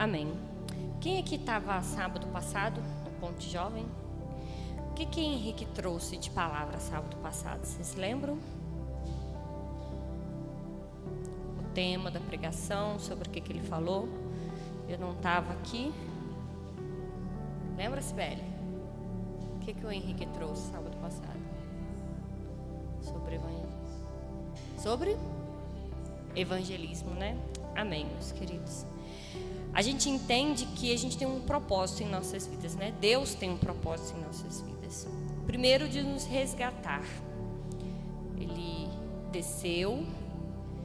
Amém. Quem aqui estava sábado passado no Ponte Jovem? O que Henrique trouxe de palavra sábado passado? Vocês lembram? O tema da pregação, sobre o que ele falou. Eu não estava aqui. Lembra, Sibeli? O que o Henrique trouxe sábado passado? Sobre evangelismo, né? Amém, meus queridos. A gente entende que a gente tem um propósito em nossas vidas, né? Deus tem um propósito em nossas vidas. Primeiro, de nos resgatar. Ele desceu,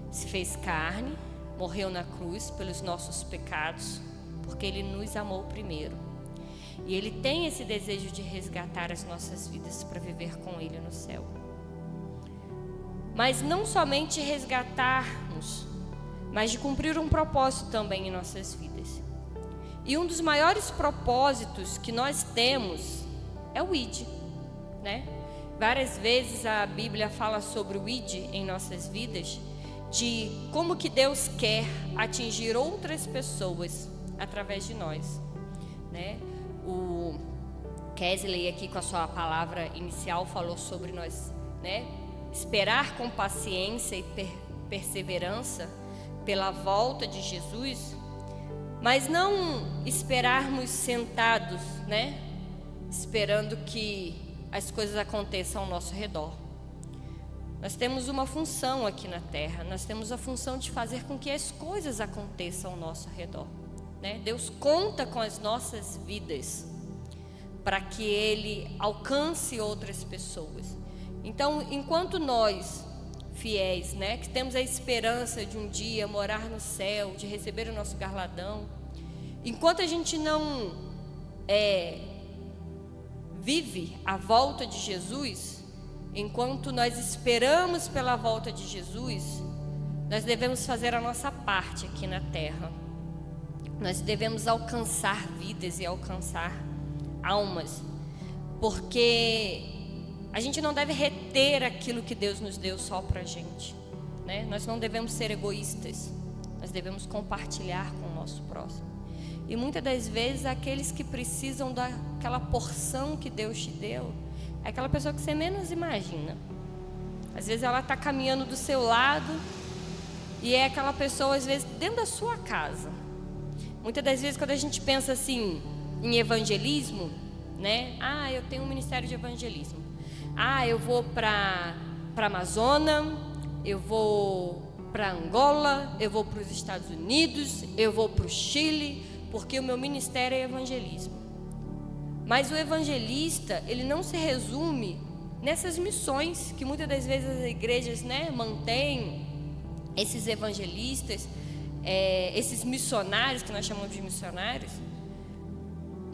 se fez carne, morreu na cruz pelos nossos pecados, porque Ele nos amou primeiro. E Ele tem esse desejo de resgatar as nossas vidas para viver com Ele no céu. Mas não somente resgatarmos, mas de cumprir um propósito também em nossas vidas. E um dos maiores propósitos que nós temos é o ID, né? Várias vezes a Bíblia fala sobre o ID em nossas vidas, de como que Deus quer atingir outras pessoas através de nós, né? O Kesley aqui com a sua palavra inicial falou sobre nós, né? Esperar com paciência e perseverança pela volta de Jesus, mas não esperarmos sentados, né? Esperando que as coisas aconteçam ao nosso redor. Nós temos uma função aqui na terra, nós temos a função de fazer com que as coisas aconteçam ao nosso redor, né? Deus conta com as nossas vidas para que Ele alcance outras pessoas. Então, enquanto nós, fiéis, né, que temos a esperança de um dia morar no céu, de receber o nosso galardão, enquanto a gente não vive a volta de Jesus, enquanto nós esperamos pela volta de Jesus, nós devemos fazer a nossa parte aqui na terra. Nós devemos alcançar vidas e alcançar almas, porque a gente não deve reter aquilo que Deus nos deu só para a gente, né? Nós não devemos ser egoístas, nós devemos compartilhar com o nosso próximo. E muitas das vezes aqueles que precisam daquela porção que Deus te deu, é aquela pessoa que você menos imagina. Às vezes ela está caminhando do seu lado e é aquela pessoa, às vezes, dentro da sua casa. Muitas das vezes quando a gente pensa assim em evangelismo, né? Ah, eu tenho um ministério de evangelismo. Ah, eu vou para a Amazônia, eu vou para Angola, eu vou para os Estados Unidos, eu vou para o Chile, porque o meu ministério é evangelismo. Mas o evangelista, ele não se resume nessas missões que muitas das vezes as igrejas, né, mantêm esses evangelistas, esses missionários, que nós chamamos de missionários.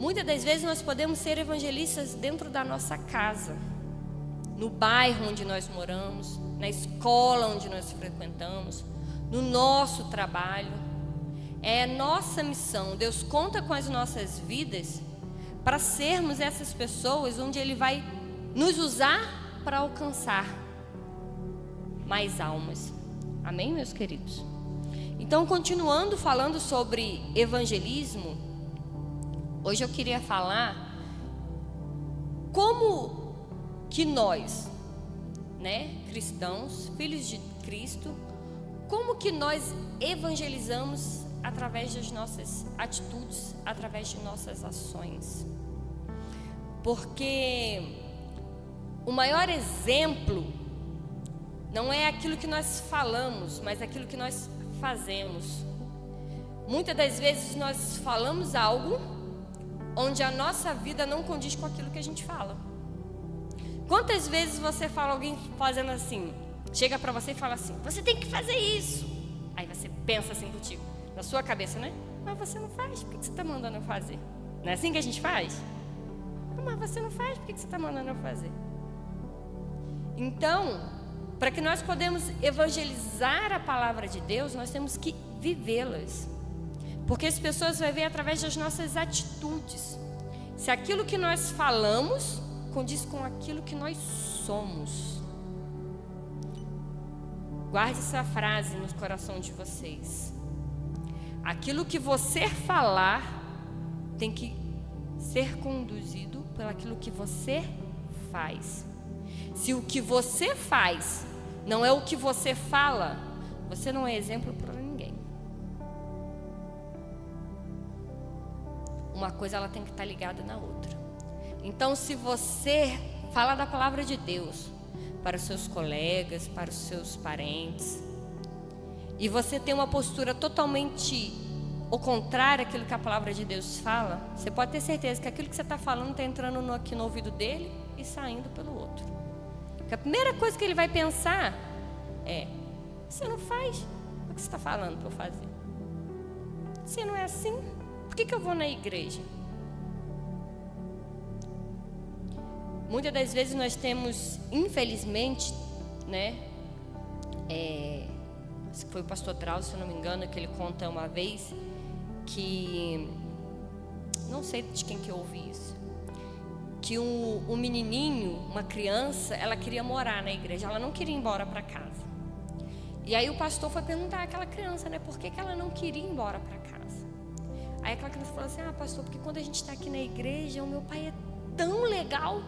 Muitas das vezes nós podemos ser evangelistas dentro da nossa casa, no bairro onde nós moramos, na escola onde nós frequentamos, no nosso trabalho. É a nossa missão. Deus conta com as nossas vidas para sermos essas pessoas onde Ele vai nos usar para alcançar mais almas. Amém, meus queridos? Então, continuando falando sobre evangelismo, hoje eu queria falar como que nós, né, cristãos, filhos de Cristo, como que nós evangelizamos através das nossas atitudes, através de nossas ações. Porque o maior exemplo não é aquilo que nós falamos, mas aquilo que nós fazemos. Muitas das vezes nós falamos algo onde a nossa vida não condiz com aquilo que a gente fala. Quantas vezes você fala alguém fazendo assim, chega para você e fala assim, você tem que fazer isso. Aí você pensa assim contigo, na sua cabeça, né? Mas você não faz, por que você está mandando eu fazer? Não é assim que a gente faz? Mas você não faz, por que você está mandando eu fazer? Então, para que nós podemos evangelizar a palavra de Deus, nós temos que vivê-las. Porque as pessoas vão ver através das nossas atitudes. Se aquilo que nós falamos condiz com aquilo que nós somos. Guarde essa frase no coração de vocês. Aquilo que você falar tem que ser conduzido pelaquilo que você faz. Se o que você faz não é o que você fala, você não é exemplo para ninguém. Uma coisa ela tem que estar ligada na outra. Então, se você fala da palavra de Deus para os seus colegas, para os seus parentes, e você tem uma postura totalmente ao contrário daquilo que a palavra de Deus fala, você pode ter certeza que aquilo que você está falando está entrando aqui no ouvido dele e saindo pelo outro. Porque a primeira coisa que ele vai pensar é: você não faz o que você está falando para eu fazer. Se não é assim, por que eu vou na igreja? Muitas das vezes nós temos, infelizmente, né? Acho que foi o pastor Drauzio, se eu não me engano, que ele conta uma vez que, não sei de quem que eu ouvi isso, que um menininho, uma criança, ela queria morar na igreja, ela não queria ir embora para casa. E aí o pastor foi perguntar àquela criança, né, por que ela não queria ir embora para casa. Aí aquela criança falou assim: pastor, porque quando a gente está aqui na igreja, o meu pai é tão legal,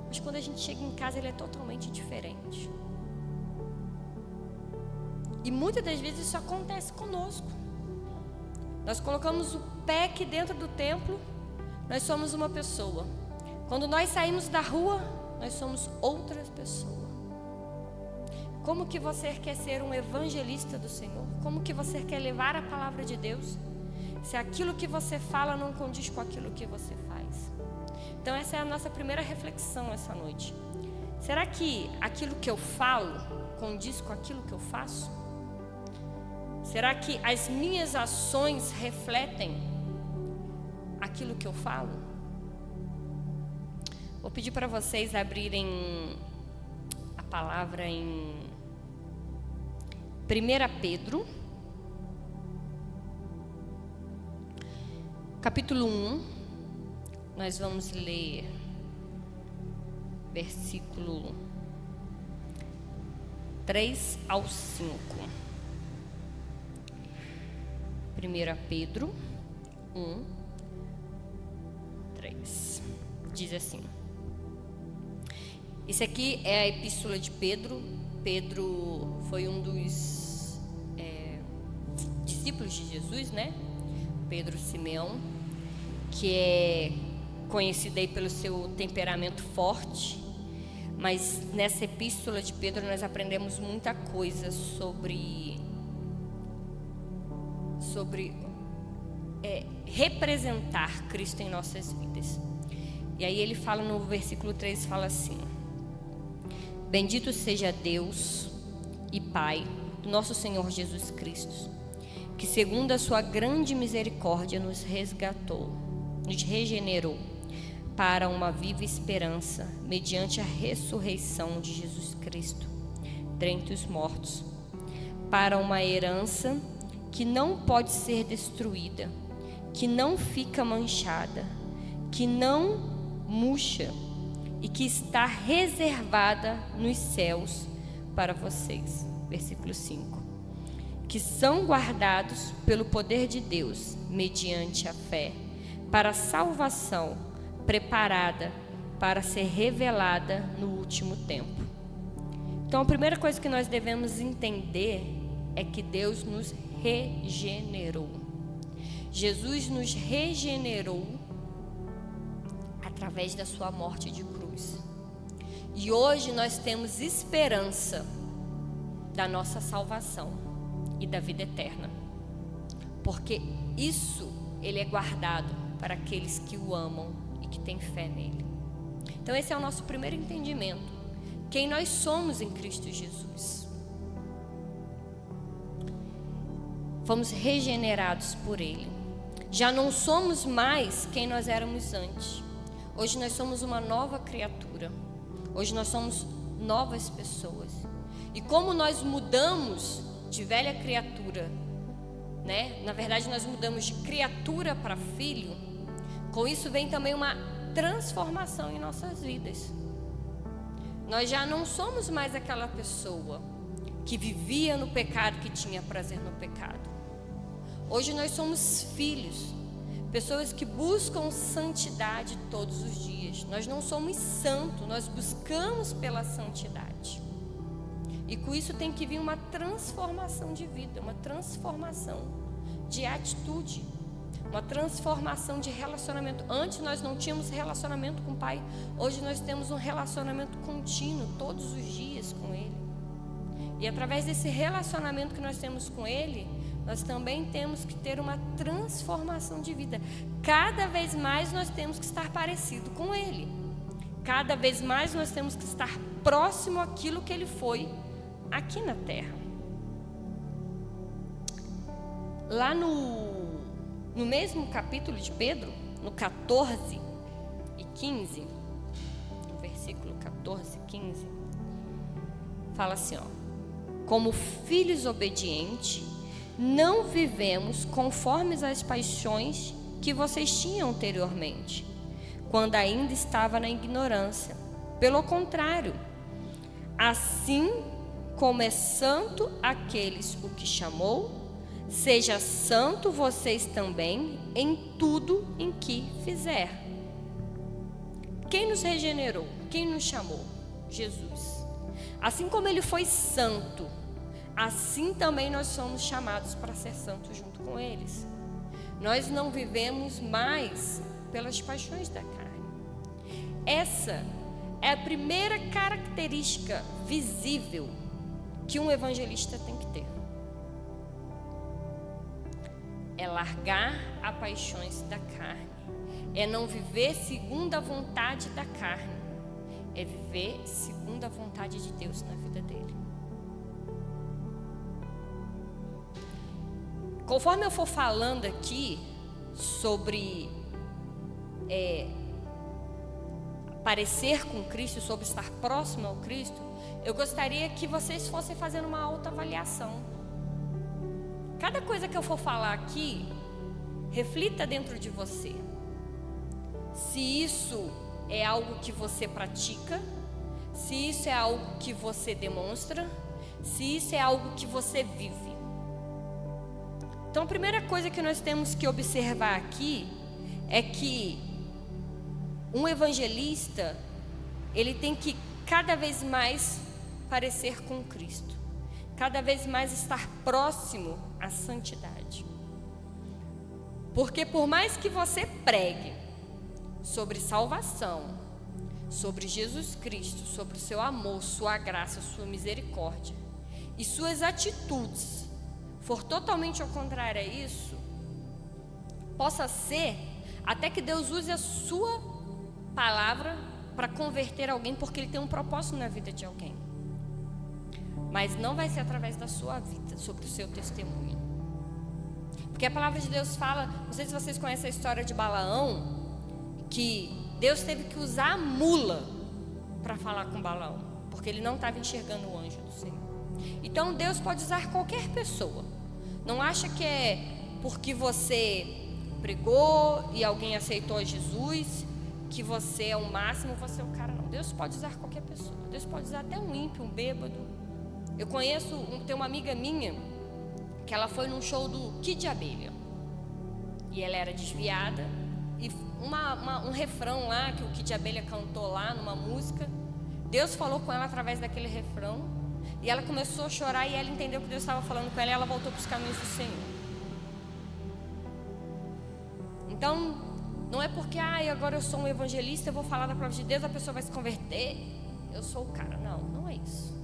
mas quando a gente chega em casa ele é totalmente diferente. E muitas das vezes isso acontece conosco. Nós colocamos o pé aqui dentro do templo, nós somos uma pessoa. Quando nós saímos da rua, nós somos outra pessoa. Como que você quer ser um evangelista do Senhor? Como que você quer levar a palavra de Deus, se aquilo que você fala não condiz com aquilo que você faz? Então essa é a nossa primeira reflexão essa noite. Será que aquilo que eu falo condiz com aquilo que eu faço? Será que as minhas ações refletem aquilo que eu falo? Vou pedir para vocês abrirem a palavra em 1 Pedro, capítulo 1. Nós vamos ler versículo 3 ao 5. 1 Pedro 1, 3. Diz assim. Isso aqui é a epístola de Pedro. Pedro foi um dos discípulos de Jesus, né? Pedro Simeão, que é conhecido aí pelo seu temperamento forte. Mas nessa epístola de Pedro nós aprendemos muita coisa sobre representar Cristo em nossas vidas. E aí ele fala no versículo 3, fala assim: bendito seja Deus e Pai do nosso Senhor Jesus Cristo, que segundo a sua grande misericórdia nos resgatou, nos regenerou para uma viva esperança, mediante a ressurreição de Jesus Cristo dentre os mortos, para uma herança que não pode ser destruída, que não fica manchada, que não murcha e que está reservada nos céus para vocês. Versículo 5. Que são guardados pelo poder de Deus, mediante a fé, para a salvação, preparada para ser revelada no último tempo. Então, a primeira coisa que nós devemos entender é que Deus nos regenerou. Jesus nos regenerou através da sua morte de cruz. E hoje nós temos esperança da nossa salvação e da vida eterna, porque isso ele é guardado para aqueles que o amam e que têm fé nele. Então esse é o nosso primeiro entendimento, quem nós somos em Cristo Jesus. Fomos regenerados por ele. Já não somos mais quem nós éramos antes. Hoje nós somos uma nova criatura. Hoje nós somos novas pessoas. E como nós mudamos de velha criatura, né? Na verdade nós mudamos de criatura para filho. Com isso vem também uma transformação em nossas vidas. Nós já não somos mais aquela pessoa que vivia no pecado, que tinha prazer no pecado. Hoje nós somos filhos, pessoas que buscam santidade todos os dias. Nós não somos santos, nós buscamos pela santidade. E com isso tem que vir uma transformação de vida, uma transformação de atitude, uma transformação de relacionamento. Antes nós não tínhamos relacionamento com o Pai, hoje nós temos um relacionamento contínuo, todos os dias com Ele. E através desse relacionamento que nós temos com Ele, nós também temos que ter uma transformação de vida. Cada vez mais nós temos que estar parecido com Ele. Cada vez mais nós temos que estar próximo àquilo que Ele foi aqui na terra. Lá no mesmo capítulo de Pedro, no 14 e 15, no versículo 14 e 15, fala assim, ó: como filhos obedientes, não vivemos conforme as paixões que vocês tinham anteriormente, quando ainda estava na ignorância. Pelo contrário, assim como é santo aqueles o que chamou, seja santo vocês também em tudo em que fizer. Quem nos regenerou? Quem nos chamou? Jesus. Assim como Ele foi santo, assim também nós somos chamados para ser santos junto com eles. Nós não vivemos mais pelas paixões da carne. Essa é a primeira característica visível que um evangelista tem que ter. É largar as paixões da carne. É não viver segundo a vontade da carne. É viver segundo a vontade de Deus na vida dele. Conforme eu for falando aqui sobre parecer com Cristo, sobre estar próximo ao Cristo, eu gostaria que vocês fossem fazendo uma autoavaliação. Cada coisa que eu for falar aqui, reflita dentro de você. Se isso é algo que você pratica, se isso é algo que você demonstra, se isso é algo que você vive. Então, a primeira coisa que nós temos que observar aqui é que um evangelista, ele tem que cada vez mais parecer com Cristo, cada vez mais estar próximo à santidade. Porque por mais que você pregue sobre salvação, sobre Jesus Cristo, sobre o seu amor, sua graça, sua misericórdia, e suas atitudes for totalmente ao contrário a isso, possa ser até que Deus use a sua palavra para converter alguém, porque Ele tem um propósito na vida de alguém. Mas não vai ser através da sua vida, sobre o seu testemunho. Porque a palavra de Deus fala, não sei se vocês conhecem a história de Balaão, que Deus teve que usar a mula para falar com Balaão, porque ele não estava enxergando o anjo do Senhor. Então Deus pode usar qualquer pessoa. Não acha que é porque você pregou e alguém aceitou a Jesus que você é o máximo, você é o cara. Não, Deus pode usar qualquer pessoa. Deus pode usar até um ímpio, um bêbado. Eu tem uma amiga minha que ela foi num show do Kid Abelha e ela era desviada, e um refrão lá que o Kid Abelha cantou lá numa música, Deus falou com ela através daquele refrão, e ela começou a chorar, e ela entendeu que Deus estava falando com ela, e ela voltou para os caminhos do Senhor. Então, não é porque agora eu sou um evangelista, eu vou falar da palavra de Deus, a pessoa vai se converter, eu sou o cara. Não é isso.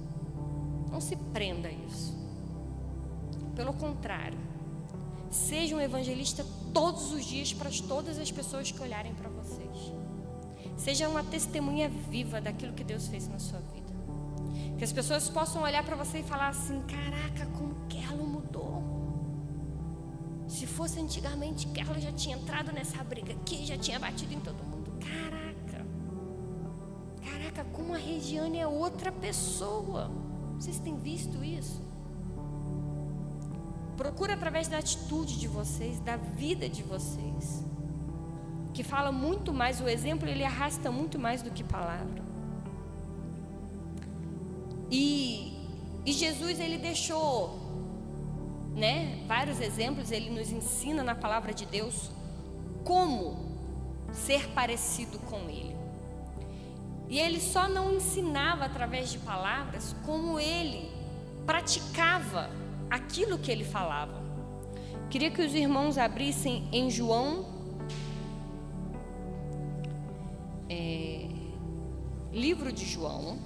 Não se prenda a isso. Pelo contrário, seja um evangelista todos os dias para todas as pessoas que olharem para vocês. Seja uma testemunha viva daquilo que Deus fez na sua vida. Que as pessoas possam olhar para você e falar assim: caraca, como Kerlon mudou. Se fosse antigamente, Kerlon já tinha entrado nessa briga aqui, já tinha batido em todo mundo. Caraca, como a Regiane é outra pessoa. Vocês têm visto isso? Procura através da atitude de vocês, da vida de vocês, que fala muito mais, o exemplo ele arrasta muito mais do que palavra. E Jesus ele deixou né, vários exemplos, ele nos ensina na palavra de Deus como ser parecido com ele. E ele só não ensinava através de palavras, como ele praticava aquilo que ele falava. Queria que os irmãos abrissem em João, livro de João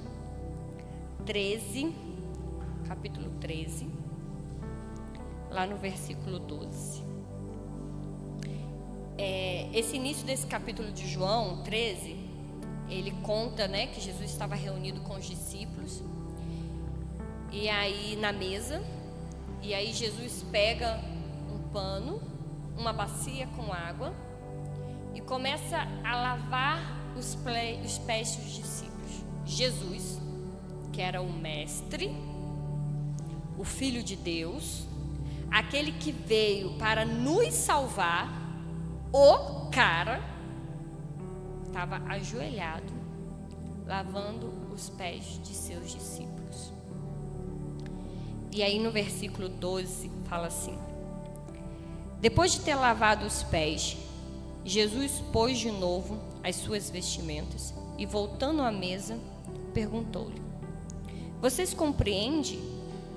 13, capítulo 13, lá no versículo 12. Esse início desse capítulo de João 13, ele conta, né, que Jesus estava reunido com os discípulos, e aí na mesa, e aí Jesus pega um pano, uma bacia com água, e começa a lavar os pés dos discípulos. Jesus, que era o mestre, o Filho de Deus, aquele que veio para nos salvar, o cara estava ajoelhado, lavando os pés de seus discípulos. E aí no versículo 12 fala assim: depois de ter lavado os pés, Jesus pôs de novo as suas vestimentas e, voltando à mesa, perguntou-lhe: vocês compreendem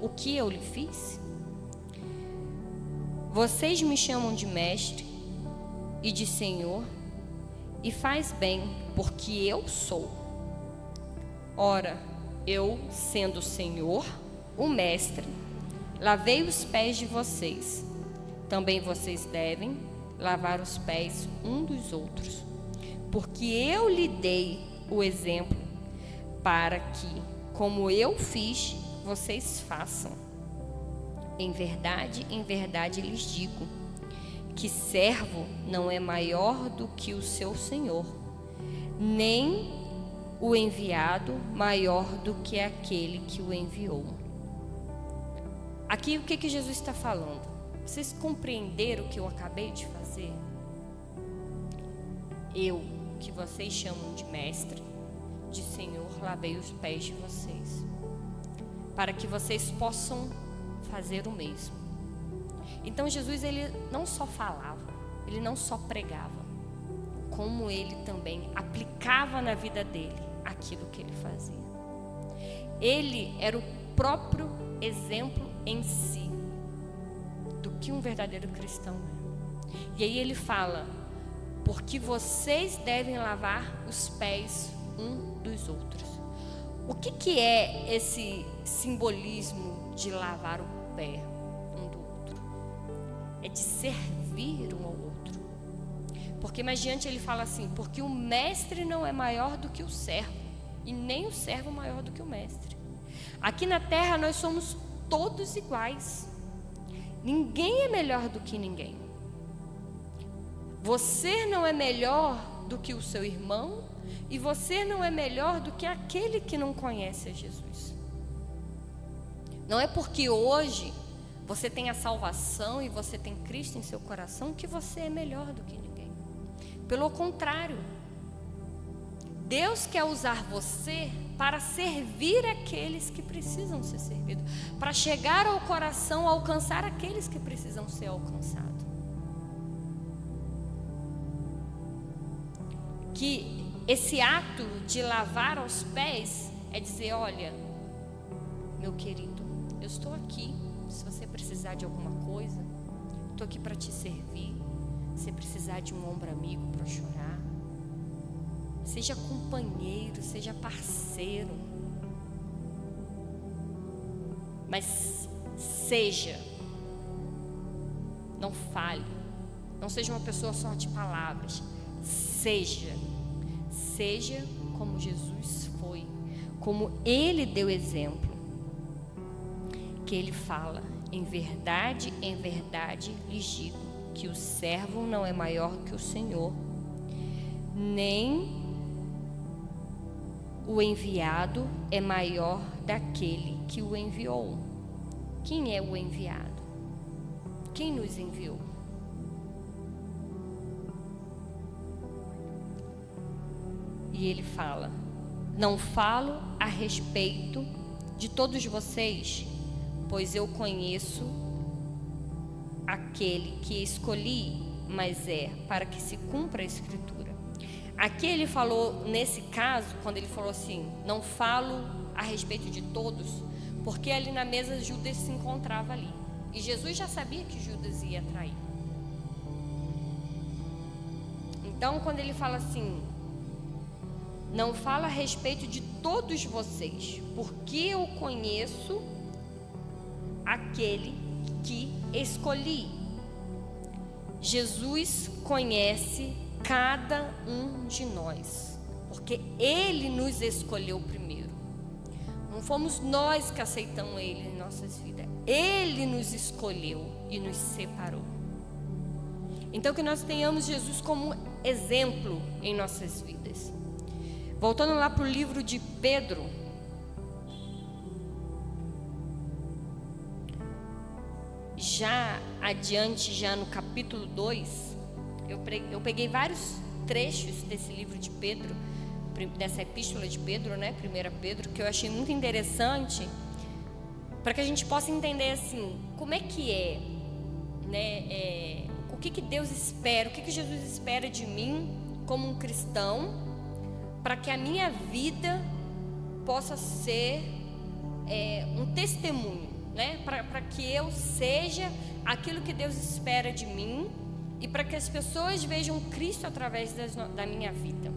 o que eu lhe fiz? Vocês me chamam de mestre e de Senhor, e faz bem, porque eu sou. Ora, eu, sendo o Senhor, o mestre, lavei os pés de vocês. Também vocês devem lavar os pés um dos outros, porque eu lhe dei o exemplo para que, como eu fiz, vocês façam. Em verdade lhes digo que servo não é maior do que o seu senhor, nem o enviado maior do que aquele que o enviou. Aqui o que Jesus está falando? Vocês compreenderam o que eu acabei de fazer? Eu, que vocês chamam de mestre, de Senhor, lavei os pés de vocês, para que vocês possam fazer o mesmo. Então Jesus, ele não só falava, ele não só pregava, como ele também aplicava na vida dele aquilo que ele fazia. Ele era o próprio exemplo em si do que um verdadeiro cristão é. E aí ele fala: porque vocês devem lavar os pés um dos outros. O que é esse simbolismo de lavar o pé um do outro? É de servir um ao outro. Porque mais adiante ele fala assim: porque o mestre não é maior do que o servo, e nem o servo maior do que o mestre. Aqui na terra nós somos todos iguais. Ninguém é melhor do que ninguém. Você não é melhor do que o seu irmão, e você não é melhor do que aquele que não conhece a Jesus. Não é porque hoje você tem a salvação e você tem Cristo em seu coração que você é melhor do que ninguém. Pelo contrário, Deus quer usar você para servir aqueles que precisam ser servidos, para chegar ao coração, alcançar aqueles que precisam ser alcançados. Que esse ato de lavar os pés é dizer: olha, meu querido, eu estou aqui, se você precisar de alguma coisa, estou aqui para te servir. Se precisar de um ombro amigo para chorar, seja companheiro, seja parceiro, mas seja, não fale, não seja uma pessoa só de palavras, seja como Jesus foi, como ele deu exemplo, que ele fala: em verdade lhes digo que o servo não é maior que o Senhor, nem o enviado é maior daquele que o enviou. Quem é o enviado? Quem nos enviou? E ele fala: não falo a respeito de todos vocês, pois eu conheço aquele que escolhi, mas é para que se cumpra a Escritura. Aqui ele falou, nesse caso, quando ele falou assim, não falo a respeito de todos, porque ali na mesa Judas se encontrava ali. E Jesus já sabia que Judas ia trair. Então, quando ele fala assim, não fala a respeito de todos vocês, porque eu conheço aquele que escolhi. Jesus conhece cada um de nós, porque Ele nos escolheu primeiro. Não fomos nós que aceitamos Ele em nossas vidas. Ele nos escolheu e nos separou. Então, que nós tenhamos Jesus como exemplo em nossas vidas. Voltando lá para o livro de Pedro. Já adiante, já no capítulo 2, eu peguei vários trechos desse livro de Pedro, dessa epístola de Pedro, né, 1 Pedro, que eu achei muito interessante, para que a gente possa entender assim, como é que é, né, o que Deus espera, o que Jesus espera de mim como um cristão, para que a minha vida possa ser um testemunho, né, para que eu seja aquilo que Deus espera de mim e para que as pessoas vejam Cristo através da minha vida.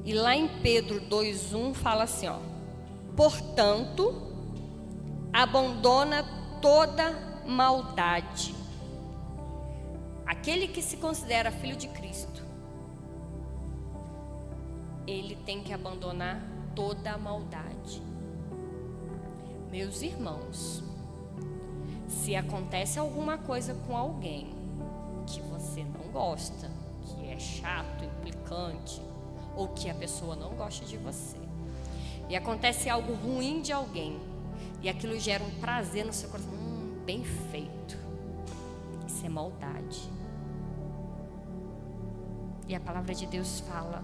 E lá em Pedro 2:1 fala assim, ó: portanto, abandona toda maldade. Aquele que se considera filho de Cristo, ele tem que abandonar toda a maldade. Meus irmãos, se acontece alguma coisa com alguém que você não gosta, que é chato, implicante, ou que a pessoa não gosta de você, e acontece algo ruim de alguém, e aquilo gera um prazer no seu coração, bem feito, isso é maldade. E a palavra de Deus fala,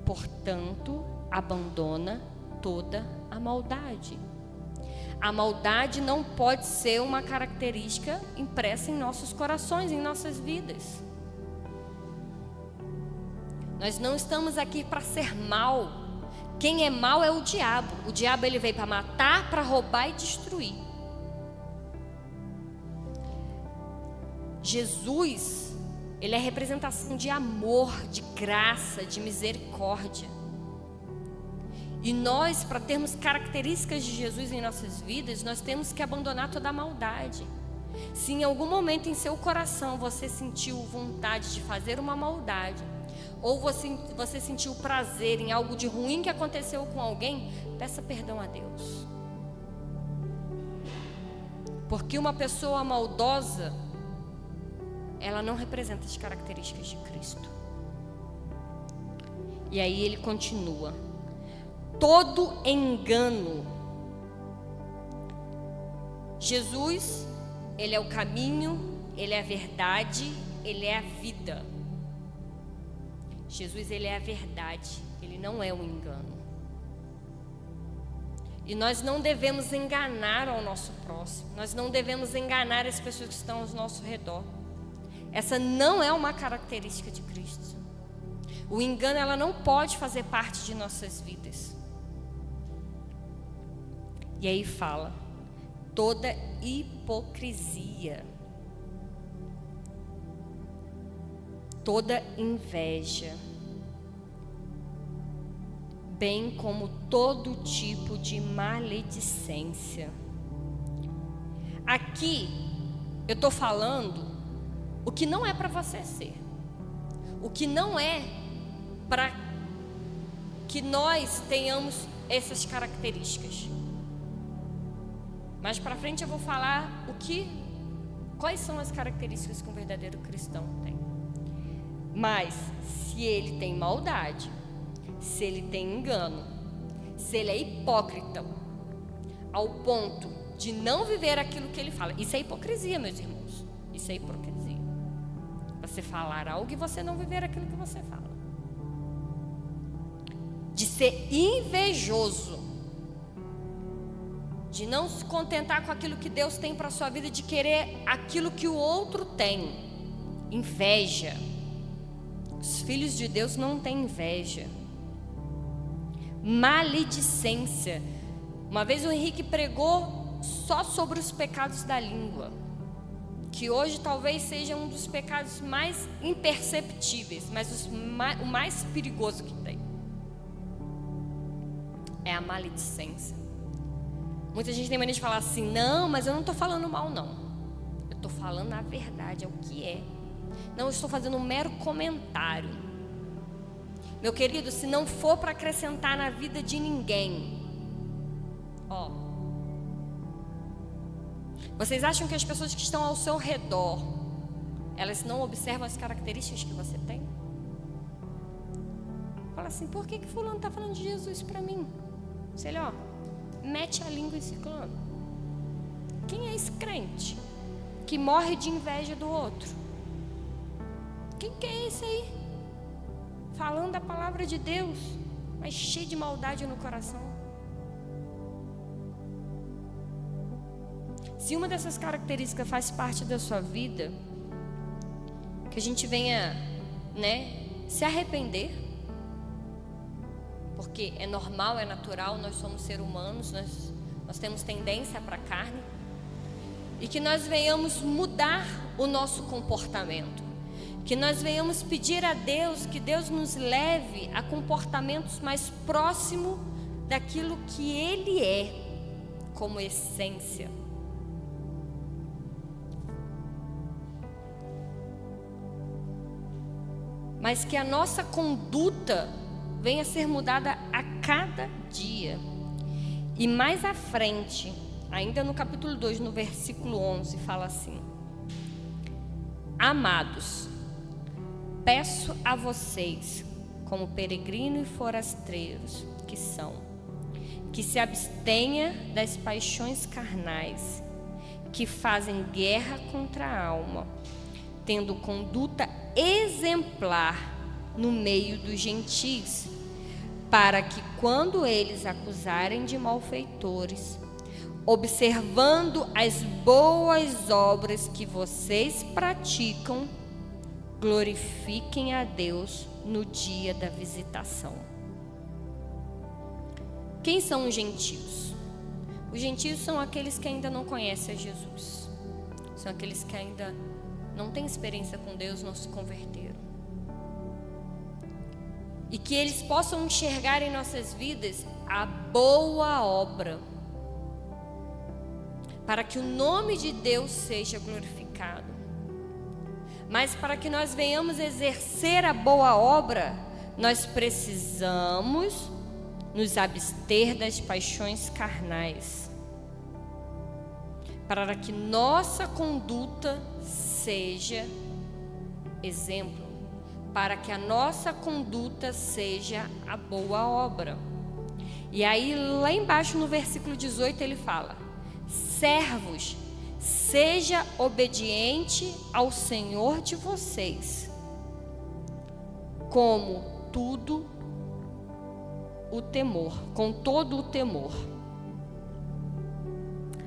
portanto, abandona toda a maldade. A maldade não pode ser uma característica impressa em nossos corações, em nossas vidas. Nós não estamos aqui para ser mal. Quem é mal é o diabo. O diabo, ele veio para matar, para roubar e destruir. Jesus, ele é representação de amor, de graça, de misericórdia. E nós, para termos características de Jesus em nossas vidas, nós temos que abandonar toda a maldade. Se em algum momento em seu coração você sentiu vontade de fazer uma maldade, ou você sentiu prazer em algo de ruim que aconteceu com alguém, peça perdão a Deus. Porque uma pessoa maldosa, ela não representa as características de Cristo. E aí ele continua: todo engano. Jesus, ele é o caminho, ele é a verdade, ele é a vida. Jesus, ele é a verdade, ele não é o engano. E nós não devemos enganar ao nosso próximo, nós não devemos enganar as pessoas que estão ao nosso redor. Essa não é uma característica de Cristo. O engano, ela não pode fazer parte de nossas vidas. E aí fala, toda hipocrisia, toda inveja, bem como todo tipo de maledicência. Aqui eu estou falando o que não é para você ser, o que não é para que nós tenhamos essas características. Mais para frente eu vou falar quais são as características que um verdadeiro cristão tem. Mas se ele tem maldade, se ele tem engano, se ele é hipócrita, ao ponto de não viver aquilo que ele fala, isso é hipocrisia, meus irmãos. Isso é hipocrisia. Você falar algo e você não viver aquilo que você fala. De ser invejoso, de não se contentar com aquilo que Deus tem para a sua vida, de querer aquilo que o outro tem. Inveja. Os filhos de Deus não têm inveja. Maledicência. Uma vez o Henrique pregou só sobre os pecados da língua, que hoje talvez seja um dos pecados mais imperceptíveis, mas o mais perigoso que tem é a maledicência. Muita gente tem mania de falar assim: não, mas eu não estou falando mal, não. Eu estou falando a verdade, é o que é. Não, eu estou fazendo um mero comentário. Meu querido, se não for para acrescentar na vida de ninguém, vocês acham que as pessoas que estão ao seu redor, elas não observam as características que você tem? Fala assim: por que fulano está falando de Jesus para mim? Se ele, mete a língua em ciclano. Quem é esse crente que morre de inveja do outro? Quem que é esse aí? Falando a palavra de Deus, mas cheio de maldade no coração. Se uma dessas características faz parte da sua vida, que a gente venha, se arrepender, porque é normal, é natural, nós somos seres humanos, nós temos tendência para a carne, e que nós venhamos mudar o nosso comportamento, que nós venhamos pedir a Deus que Deus nos leve a comportamentos mais próximos daquilo que Ele é como essência. Mas que a nossa conduta venha a ser mudada a cada dia. E mais à frente, ainda no capítulo 2, no versículo 11, fala assim: amados, peço a vocês, como peregrinos e forasteiros que são, que se abstenha das paixões carnais, que fazem guerra contra a alma, tendo conduta exemplar no meio dos gentis, para que quando eles acusarem de malfeitores, observando as boas obras que vocês praticam, glorifiquem a Deus no dia da visitação. Quem são os gentios? Os gentios são aqueles que ainda não conhecem a Jesus. São aqueles que ainda não têm experiência com Deus, não se converteram. E que eles possam enxergar em nossas vidas a boa obra, para que o nome de Deus seja glorificado. Mas para que nós venhamos exercer a boa obra, nós precisamos nos abster das paixões carnais, para que nossa conduta seja exemplo, para que a nossa conduta seja a boa obra. E aí lá embaixo no versículo 18 ele fala: servos, seja obediente ao Senhor de vocês, com todo o temor.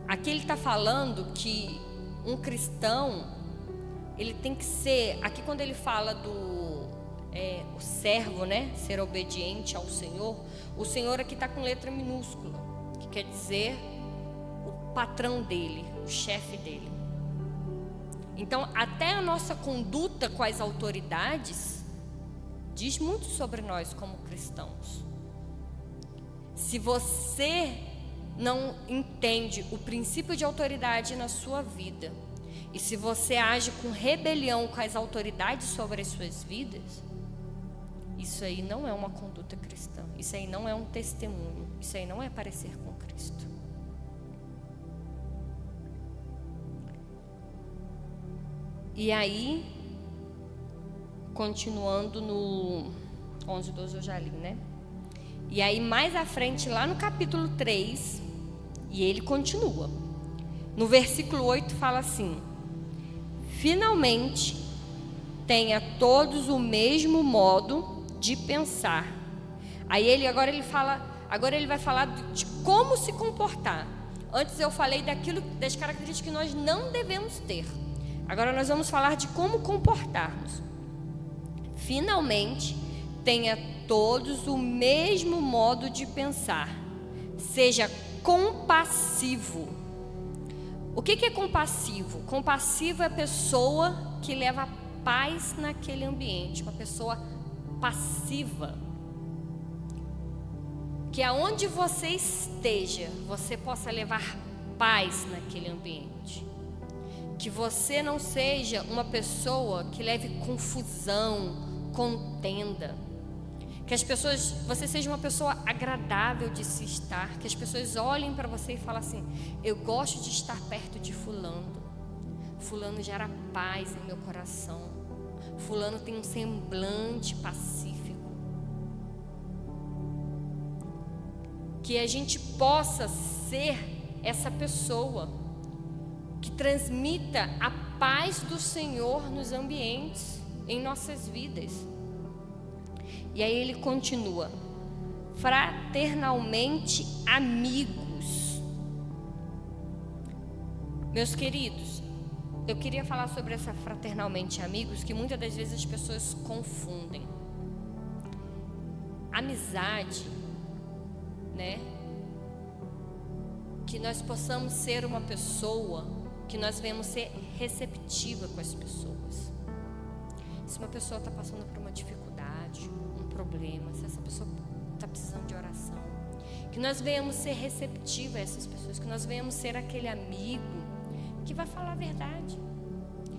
Aqui ele está falando que um cristão, ele tem que ser, aqui quando ele fala o servo, ser obediente ao Senhor, o Senhor aqui está com letra minúscula, que quer dizer o patrão dele, o chefe dele. Então, até a nossa conduta com as autoridades diz muito sobre nós como cristãos. Se você não entende o princípio de autoridade na sua vida, e se você age com rebelião com as autoridades sobre as suas vidas, isso aí não é uma conduta cristã, isso aí não é um testemunho, isso aí não é parecer com Cristo. E aí, continuando no 11, 12 eu já li, E aí mais à frente, lá no capítulo 3, e ele continua. No versículo 8 fala assim: finalmente, tenha todos o mesmo modo de pensar. Aí agora ele vai falar de como se comportar. Antes eu falei das características que nós não devemos ter. Agora nós vamos falar de como comportarmos. Finalmente, tenha todos o mesmo modo de pensar. Seja compassivo. O que é compassivo? Compassivo é a pessoa que leva paz naquele ambiente, uma pessoa passiva. Que aonde você esteja, você possa levar paz naquele ambiente. Que você não seja uma pessoa que leve confusão, contenda. Que você seja uma pessoa agradável de se estar. Que as pessoas olhem para você e falem assim: eu gosto de estar perto de fulano. Fulano gera paz em meu coração. Fulano tem um semblante pacífico. Que a gente possa ser essa pessoa que transmita a paz do Senhor nos ambientes, em nossas vidas. E aí ele continua: fraternalmente amigos. Meus queridos, eu queria falar sobre essa fraternalmente amigos, que muitas das vezes as pessoas confundem. Amizade, né? Que nós possamos ser uma pessoa, que nós venhamos ser receptiva com as pessoas. Se uma pessoa está passando por uma dificuldade, um problema, se essa pessoa está precisando de oração, que nós venhamos ser receptivos a essas pessoas, que nós venhamos ser aquele amigo que vai falar a verdade,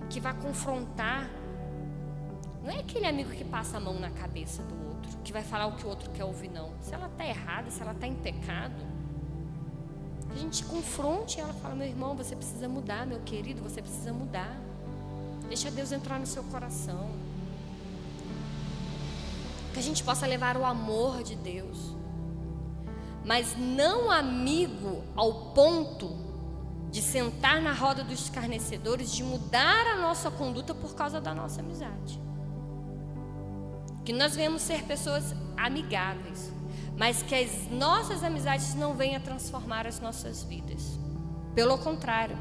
que vai confrontar. Não é aquele amigo que passa a mão na cabeça do outro, que vai falar o que o outro quer ouvir, não. Se ela está errada, se ela está em pecado, a gente confronte ela, fala: meu irmão, você precisa mudar, meu querido, você precisa mudar. Deixa Deus entrar no seu coração. Que a gente possa levar o amor de Deus. Mas não amigo ao ponto de sentar na roda dos escarnecedores, de mudar a nossa conduta por causa da nossa amizade. Que nós venhamos ser pessoas amigáveis, mas que as nossas amizades não venham a transformar as nossas vidas. Pelo contrário,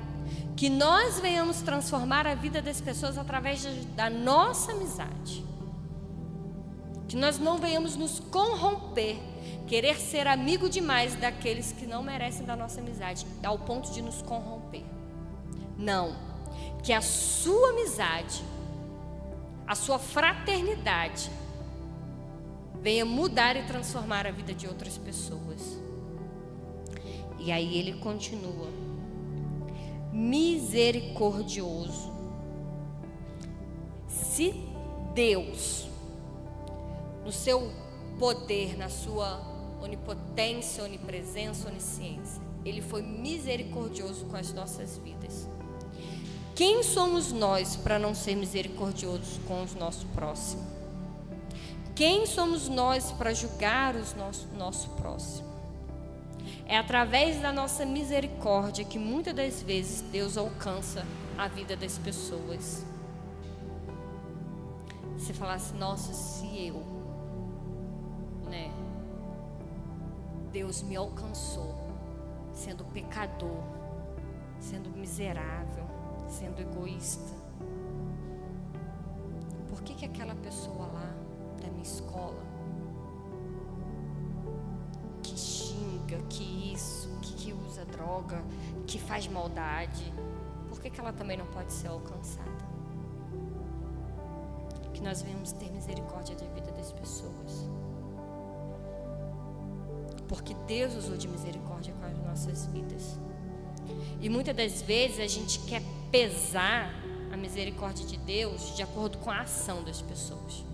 que nós venhamos transformar a vida das pessoas através da nossa amizade. Que nós não venhamos nos corromper, querer ser amigo demais daqueles que não merecem da nossa amizade, ao ponto de nos corromper. Não, que a sua amizade, a sua fraternidade, venha mudar e transformar a vida de outras pessoas. E aí ele continua: misericordioso. Se Deus, no seu poder, na sua onipotência, onipresença, onisciência, Ele foi misericordioso com as nossas vidas, quem somos nós para não ser misericordiosos com o nosso próximo? Quem somos nós para julgar o nosso próximo? É através da nossa misericórdia que muitas das vezes Deus alcança a vida das pessoas. Se falasse: nossa, se eu, Deus me alcançou sendo pecador, sendo miserável, sendo egoísta, por que aquela pessoa lá da minha escola, que xinga, que isso, que usa droga, que faz maldade, por que ela também não pode ser alcançada? Que nós venhamos ter misericórdia da vida das pessoas, porque Deus usou de misericórdia com as nossas vidas. E muitas das vezes a gente quer pesar a misericórdia de Deus de acordo com a ação das pessoas.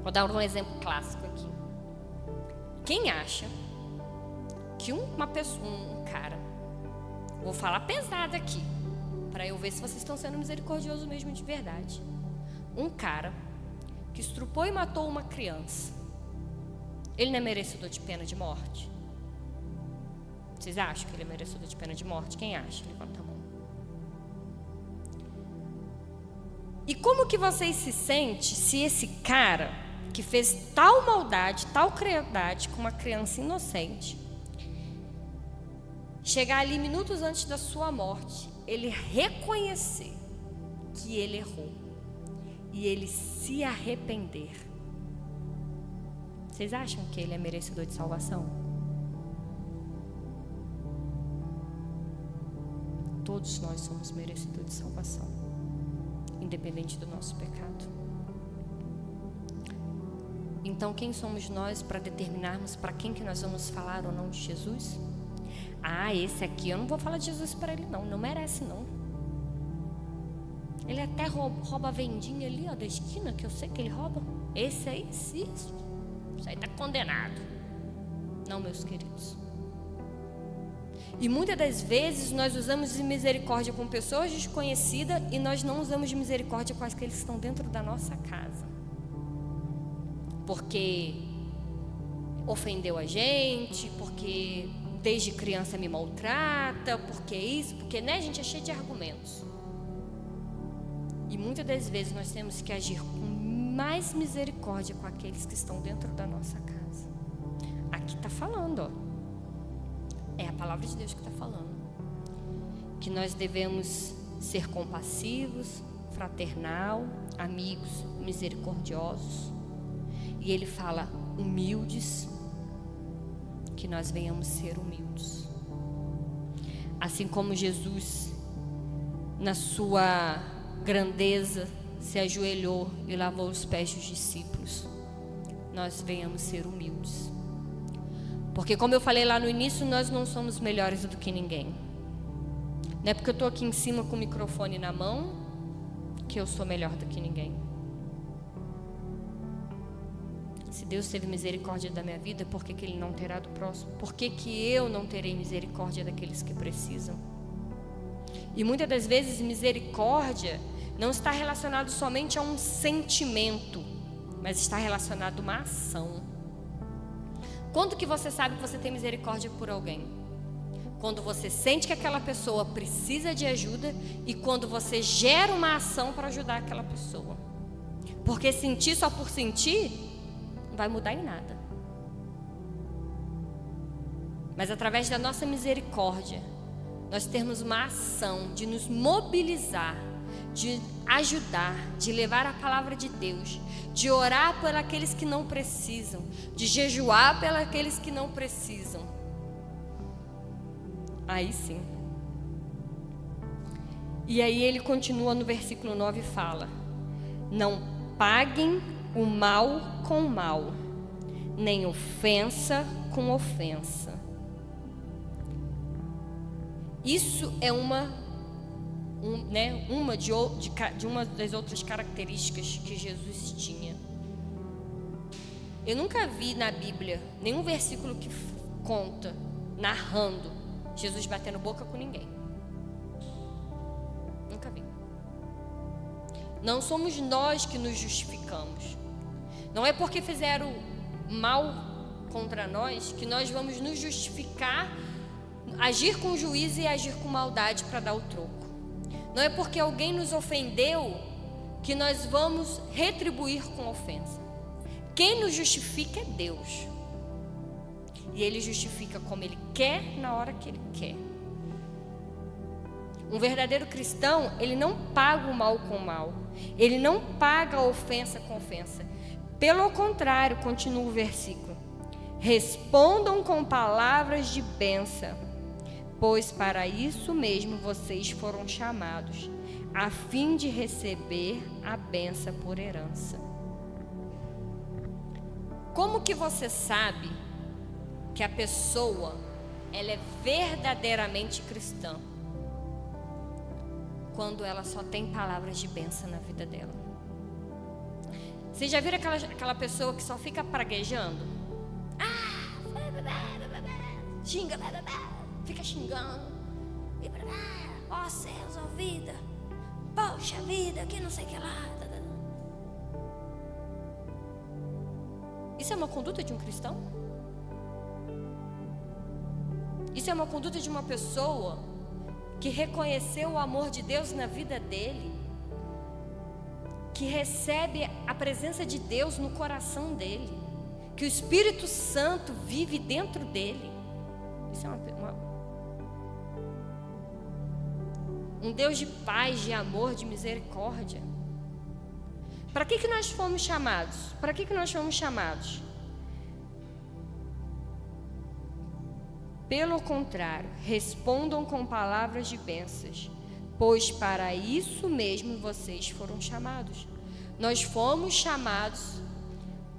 Vou dar um exemplo clássico aqui. Quem acha que uma pessoa, um cara, vou falar pesado aqui, para eu ver se vocês estão sendo misericordiosos mesmo de verdade. Um cara que estrupou e matou uma criança, ele não é merecedor de pena de morte? Vocês acham que ele é merecedor de pena de morte? Quem acha? Levanta a mão. E como que vocês se sentem se esse cara que fez tal maldade, tal crueldade com uma criança inocente, chegar ali minutos antes da sua morte, ele reconhecer que ele errou e ele se arrepender, vocês acham que ele é merecedor de salvação? Todos nós somos merecedores de salvação, independente do nosso pecado. Então, quem somos nós para determinarmos para quem que nós vamos falar ou não de Jesus? Esse aqui eu não vou falar de Jesus para ele não merece não. Ele até rouba a vendinha ali, ó, da esquina, que eu sei que ele rouba. Esse aí, isso aí está condenado. Não, meus queridos. E muitas das vezes nós usamos de misericórdia com pessoas desconhecidas e nós não usamos de misericórdia com aqueles que estão dentro da nossa casa. Porque ofendeu a gente, porque desde criança me maltrata, porque isso, porque, né, a gente é cheio de argumentos. E muitas das vezes nós temos que agir com mais misericórdia com aqueles que estão dentro da nossa casa. Aqui está falando, ó. É a palavra de Deus que está falando. Que nós devemos ser compassivos, fraternal, amigos, misericordiosos. E ele fala humildes, que nós venhamos ser humildes. Assim como Jesus, na sua grandeza, se ajoelhou e lavou os pés dos discípulos, nós venhamos ser humildes. Porque, como eu falei lá no início, nós não somos melhores do que ninguém. Não é porque eu estou aqui em cima com o microfone na mão que eu sou melhor do que ninguém. Se Deus teve misericórdia da minha vida, por que Ele não terá do próximo? Por que eu não terei misericórdia daqueles que precisam? E muitas das vezes misericórdia não está relacionado somente a um sentimento, mas está relacionado a uma ação. Quando que você sabe que você tem misericórdia por alguém? Quando você sente que aquela pessoa precisa de ajuda e quando você gera uma ação para ajudar aquela pessoa. Porque sentir só por sentir não vai mudar em nada. Mas através da nossa misericórdia, nós temos uma ação de nos mobilizar, de ajudar, de levar a palavra de Deus, de orar por aqueles que não precisam, de jejuar por aqueles que não precisam. Aí sim. E aí ele continua no versículo 9 e fala: não paguem o mal com o mal, nem ofensa com ofensa. Isso é uma das outras características que Jesus tinha. Eu nunca vi na Bíblia nenhum versículo que conta, narrando, Jesus batendo boca com ninguém. Nunca vi. Não somos nós que nos justificamos. Não é porque fizeram mal contra nós que nós vamos nos justificar, agir com juízo e agir com maldade para dar o troco. Não é porque alguém nos ofendeu que nós vamos retribuir com ofensa. Quem nos justifica é Deus. E Ele justifica como Ele quer, na hora que Ele quer. Um verdadeiro cristão, ele não paga o mal com o mal. Ele não paga a ofensa com ofensa. Pelo contrário, continua o versículo: respondam com palavras de bênção, pois para isso mesmo vocês foram chamados, a fim de receber a bênção por herança. Como que você sabe que a pessoa ela é verdadeiramente cristã? Quando ela só tem palavras de bênção na vida dela. Vocês já viram aquela pessoa que só fica praguejando? Xinga, fica xingando. Ó céus, ó vida. Poxa vida, que não sei o que lá. Isso é uma conduta de um cristão? Isso é uma conduta de uma pessoa que reconheceu o amor de Deus na vida dele, que recebe a presença de Deus no coração dele, que o Espírito Santo vive dentro dele. Isso é um Deus de paz, de amor, de misericórdia. Para que nós fomos chamados? Para que nós fomos chamados? Pelo contrário, respondam com palavras de bênçãos, pois para isso mesmo vocês foram chamados. Nós fomos chamados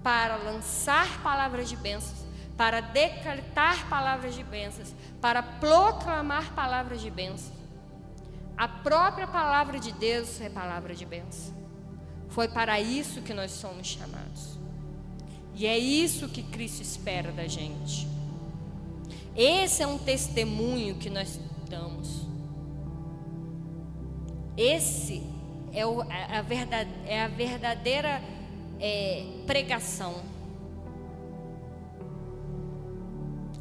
para lançar palavras de bênçãos, para decretar palavras de bênçãos, para proclamar palavras de bênçãos. A própria palavra de Deus é palavra de bênção. Foi para isso que nós somos chamados. E é isso que Cristo espera da gente. Esse é um testemunho que nós damos. Esse é a verdadeira pregação.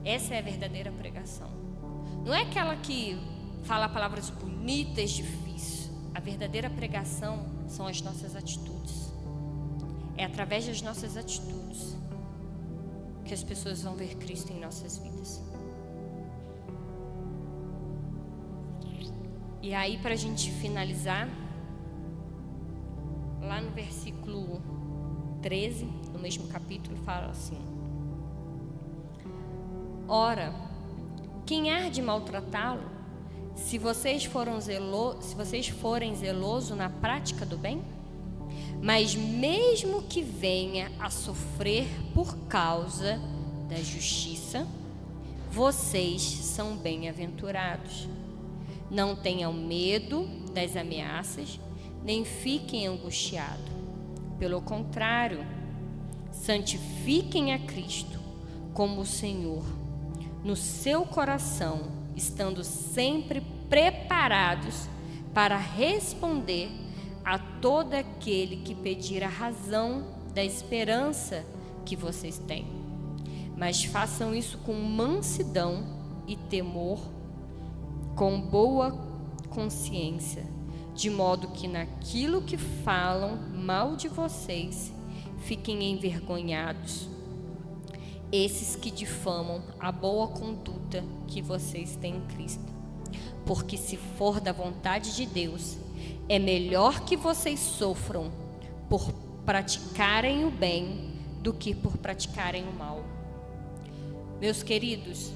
Essa é a verdadeira pregação. Não é aquela que fala palavras bonitas, difíceis. A verdadeira pregação são as nossas atitudes. É através das nossas atitudes que as pessoas vão ver Cristo em nossas vidas. E aí, para a gente finalizar, lá no versículo 13, no mesmo capítulo, fala assim: ora, quem há de maltratá-lo, se vocês forem zelosos na prática do bem? Mas mesmo que venha a sofrer por causa da justiça, vocês são bem-aventurados. Não tenham medo das ameaças, nem fiquem angustiados. Pelo contrário, santifiquem a Cristo como o Senhor no seu coração, estando sempre preparados para responder a todo aquele que pedir a razão da esperança que vocês têm. Mas façam isso com mansidão e temor, com boa consciência, de modo que naquilo que falam mal de vocês, fiquem envergonhados, esses que difamam a boa conduta que vocês têm em Cristo. Porque se for da vontade de Deus, é melhor que vocês sofram por praticarem o bem do que por praticarem o mal. Meus queridos,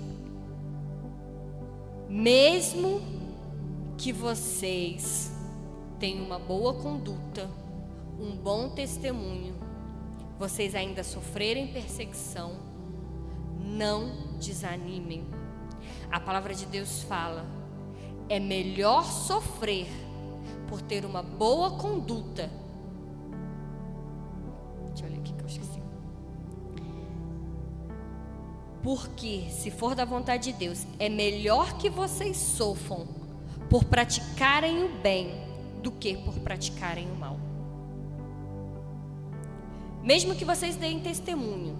mesmo que vocês tenham uma boa conduta, um bom testemunho, vocês ainda sofrerem perseguição, não desanimem. A palavra de Deus fala: é melhor sofrer por ter uma boa conduta. Deixa eu olhar aqui que eu esqueci. Porque, se for da vontade de Deus, é melhor que vocês sofram por praticarem o bem do que por praticarem o mal. Mesmo que vocês deem testemunho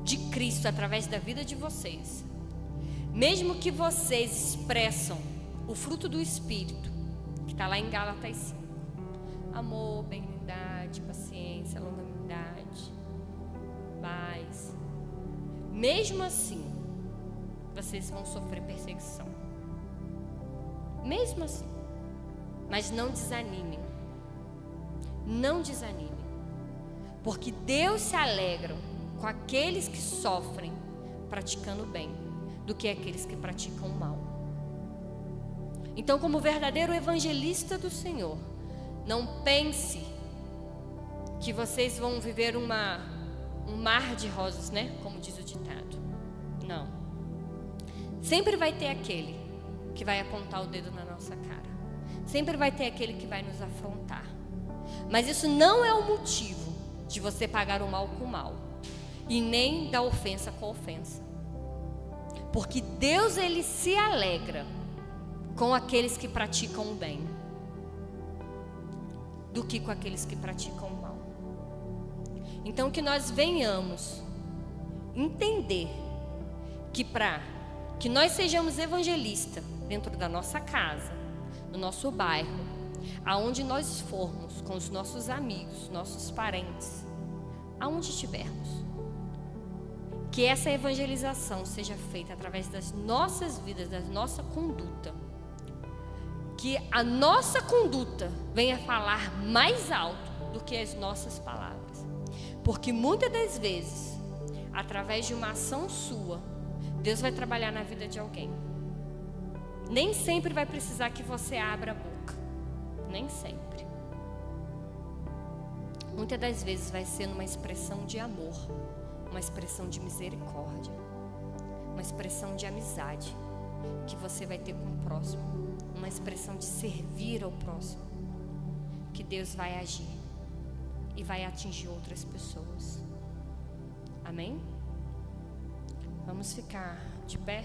de Cristo através da vida de vocês, mesmo que vocês expressam o fruto do Espírito, que está lá em Gálatas 5, amor, benignidade, paciência, longanimidade, paz, mesmo assim, vocês vão sofrer perseguição. Mesmo assim. Mas não desanimem. Não desanimem. Porque Deus se alegra com aqueles que sofrem praticando o bem, do que aqueles que praticam o mal. Então, como verdadeiro evangelista do Senhor, não pense que vocês vão viver um mar de rosas, né? Como diz o ditado. Não. Sempre vai ter aquele que vai apontar o dedo na nossa cara. Sempre vai ter aquele que vai nos afrontar. Mas isso não é o motivo de você pagar o mal com o mal, e nem da ofensa com a ofensa. Porque Deus, Ele se alegra com aqueles que praticam o bem, do que com aqueles que praticam o mal. Então, que nós venhamos entender que para que nós sejamos evangelistas dentro da nossa casa, no nosso bairro, aonde nós formos, com os nossos amigos, nossos parentes, aonde estivermos, que essa evangelização seja feita através das nossas vidas, da nossa conduta, que a nossa conduta venha falar mais alto do que as nossas palavras. Porque muitas das vezes, através de uma ação sua, Deus vai trabalhar na vida de alguém. Nem sempre vai precisar que você abra a boca. Nem sempre. Muitas das vezes vai ser numa expressão de amor, uma expressão de misericórdia, uma expressão de amizade que você vai ter com o próximo, uma expressão de servir ao próximo, que Deus vai agir e vai atingir outras pessoas. Amém? Vamos ficar de pé?